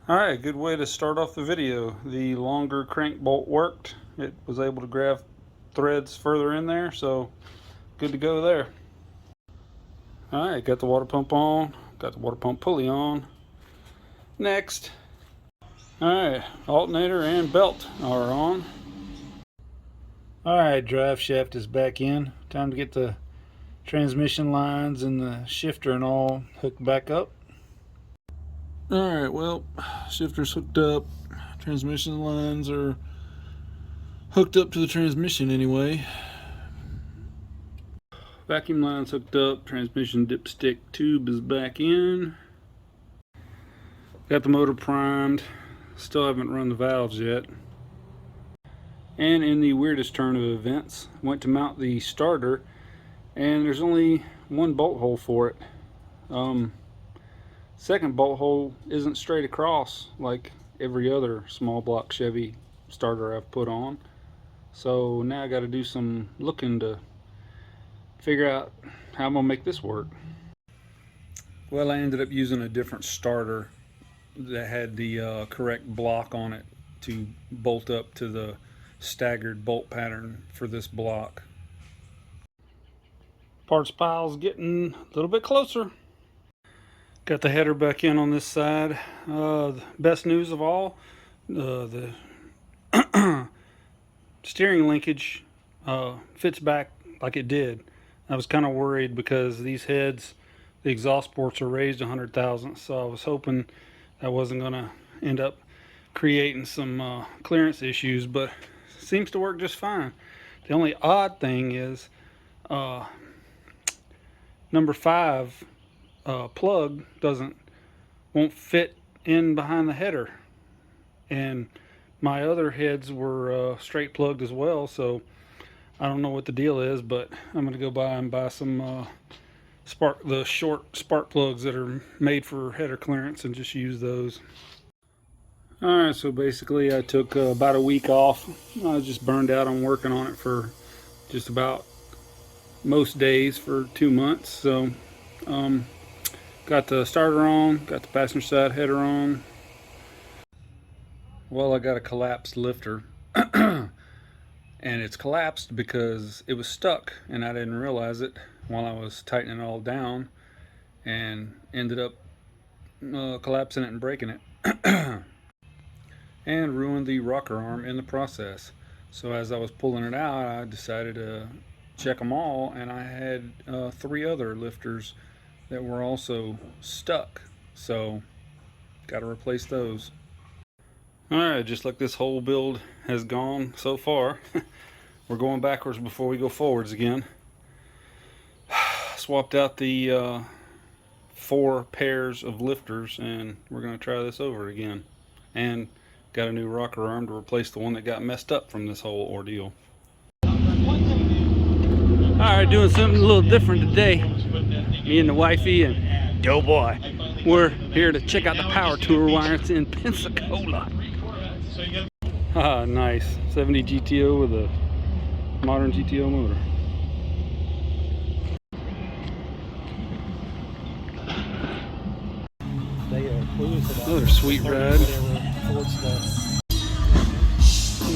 Alright, good way to start off the video. The longer crank bolt worked. It was able to grab threads further in there, so good to go there. Alright, got the water pump on, got the water pump pulley on. Next. Alright, alternator and belt are on. Alright, drive shaft is back in. Time to get the transmission lines and the shifter and all hooked back up. Alright, well, shifter's hooked up. Transmission lines are hooked up to the transmission anyway. Vacuum line's hooked up. Transmission dipstick tube is back in. Got the motor primed. Still haven't run the valves yet. And in the weirdest turn of events, went to mount the starter and there's only one bolt hole for it. Second bolt hole isn't straight across like every other small block Chevy starter I've put on. So now I got to do some looking to figure out how I'm gonna make this work. Well, I ended up using a different starter that had the correct block on it to bolt up to the staggered bolt pattern for this block. Parts pile's getting a little bit closer. Got the header back in on this side. The best news of all, the steering linkage fits back like it did. I was kind of worried because these heads, the exhaust ports are raised 100 thousandths, so I was hoping I wasn't going to end up creating some clearance issues, but it seems to work just fine. The only odd thing is number 5 plug won't fit in behind the header, and my other heads were straight plugged as well, so I don't know what the deal is, but I'm gonna go by and buy some the short spark plugs that are made for header clearance and just use those. Alright, so basically I took about a week off. I was just burned out on working on it for just about most days for 2 months. So got the starter on, got the passenger side header on. Well, I got a collapsed lifter and it's collapsed because it was stuck and I didn't realize it while I was tightening it all down, and ended up collapsing it and breaking it and ruined the rocker arm in the process. So as I was pulling it out, I decided to check them all, and I had 3 other lifters that were also stuck, so got to replace those. Alright, just like this whole build has gone so far, we're going backwards before we go forwards again. Swapped out the 4 pairs of lifters, and we're going to try this over again. And got a new rocker arm to replace the one that got messed up from this whole ordeal. Alright, doing something a little different today. Me and the wifey and Doughboy, we're here to check out the power tour while it's in Pensacola. Ah, nice. 70 GTO with a modern GTO motor. Another sweet ride.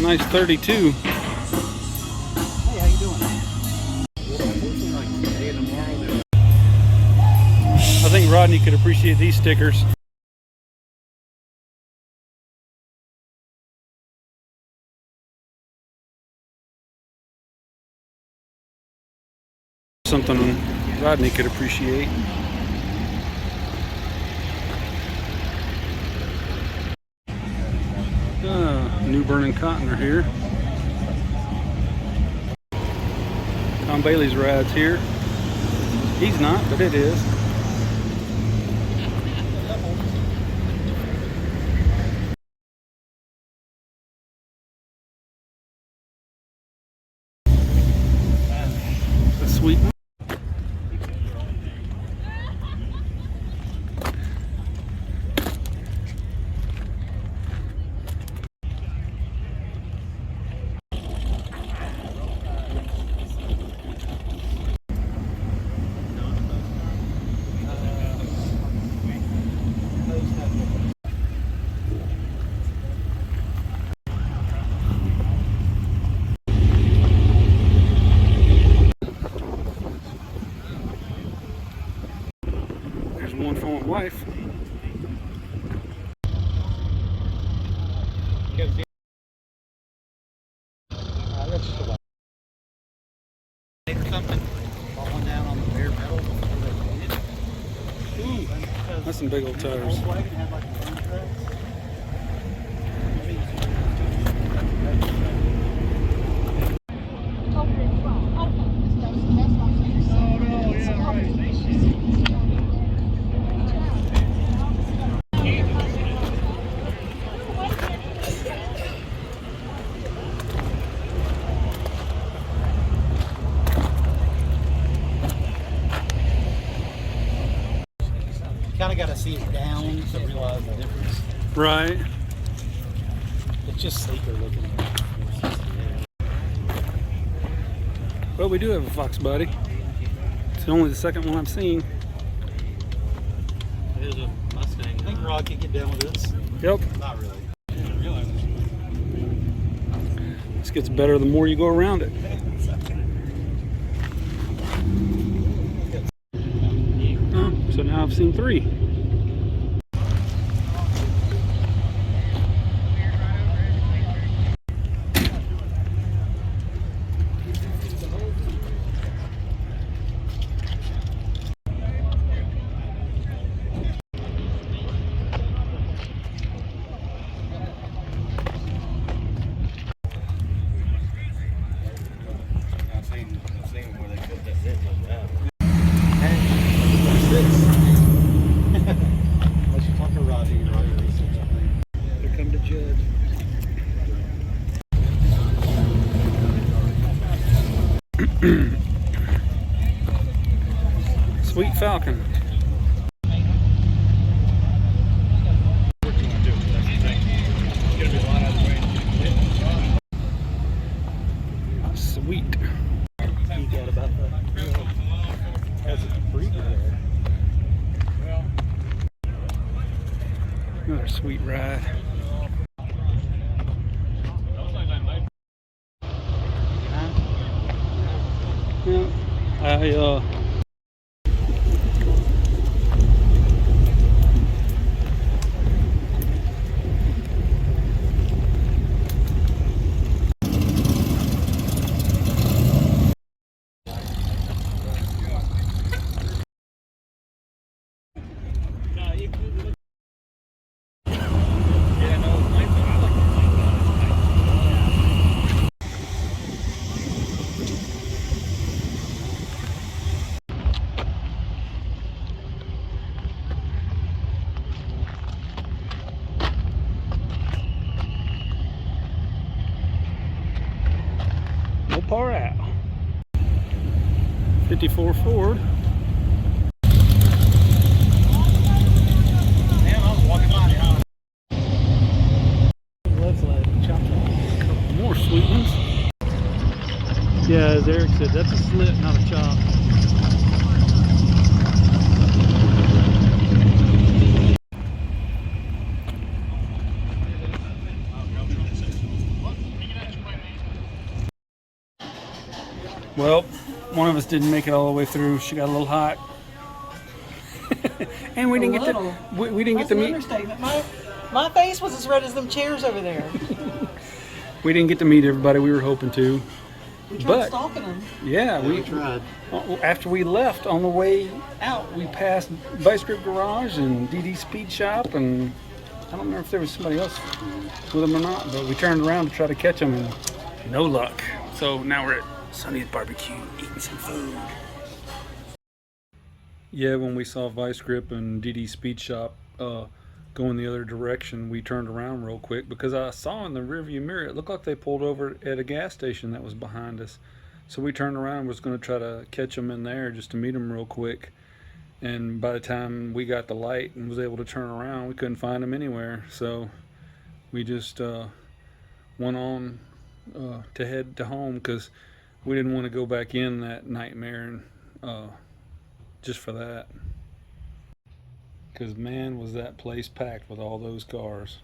Nice 32. Hey, how you doing? I think Rodney could appreciate these stickers. Something Rodney could appreciate. New Burning Cotton are here. Tom Bailey's ride's here. He's not, but it is. A sweet one. wife. That's just a while. Or something. Falling down on the bare metal before they did. Ooh, That's some big old tires. Volkswagen had like a boom track. Kind of got to see it down to realize the difference. Right. It's just sleeker looking. Well, we do have a Fox Buddy. It's only the second one I've seen. There's a Mustang. I think Rod could get down with this. Yep. Not really. This gets better the more you go around it. So now I've seen 3. I've seen where they put that zip like that. What's this? Unless you talk to Roddy research, I think. Here come the judge. Sweet Falcon. Sweet. You got about the has a breeder there. Another sweet ride. Yeah, no par out. 54 Ford. Damn, I was walking by here. Left leg, chopped off. Couple more sweet ones. Yeah, as Eric said, that's a slit, not a chop. Well, one of us didn't make it all the way through. She got a little hot. And we didn't get to we didn't get to meet Understatement. My face was as red as them chairs over there. we didn't get to meet everybody we were hoping to. We tried But stalking them. yeah, we tried. after we left on the way out, we passed Vice Grip Garage and DD Speed Shop, and I don't remember if there was somebody else with them or not, but we turned around to try to catch them and no luck. So now we're at Sonny's Barbecue eating some food. Yeah, when we saw Vice Grip and DD Speed Shop going the other direction, we turned around real quick because I saw in the rearview mirror it looked like they pulled over at a gas station that was behind us. So we turned around and was going to try to catch them in there just to meet them real quick. And by the time we got the light and was able to turn around, we couldn't find them anywhere. So we just went on to head to home because we didn't want to go back in that nightmare and just for that. Because man, was that place packed with all those cars.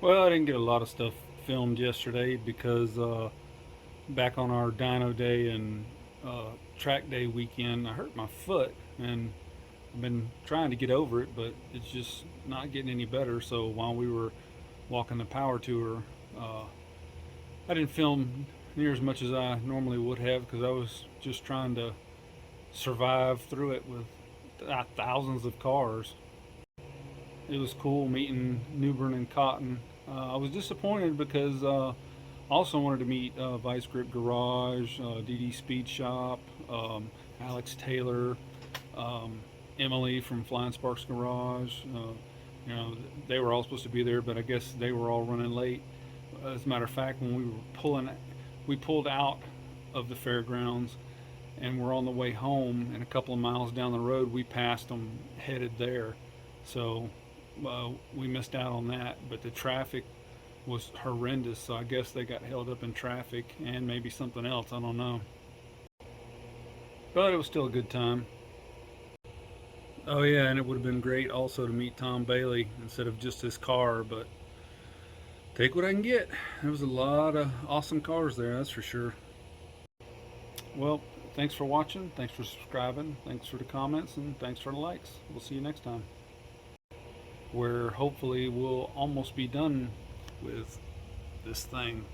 Well, I didn't get a lot of stuff filmed yesterday because back on our dyno day and track day weekend, I hurt my foot, and I've been trying to get over it, but it's just not getting any better. So while we were walking the power tour, uh, I didn't film near as much as I normally would have because I was just trying to survive through it with thousands of cars. It was cool meeting Newbern and Cotton. I was disappointed because I also wanted to meet Vice Grip Garage, DD Speed Shop, Alex Taylor, um, Emily from Flying Sparks Garage. You know, they were all supposed to be there, but I guess they were all running late. As a matter of fact, when we pulled out of the fairgrounds and we're on the way home, and a couple of miles down the road, we passed them headed there. So we missed out on that, but the traffic was horrendous. So I guess they got held up in traffic and maybe something else. I don't know. But it was still a good time. Oh yeah, and it would have been great also to meet Tom Bailey instead of just his car, but take what I can get. There was a lot of awesome cars there, that's for sure. Well, thanks for watching, thanks for subscribing, thanks for the comments, and thanks for the likes. We'll see you next time, where hopefully we'll almost be done with this thing.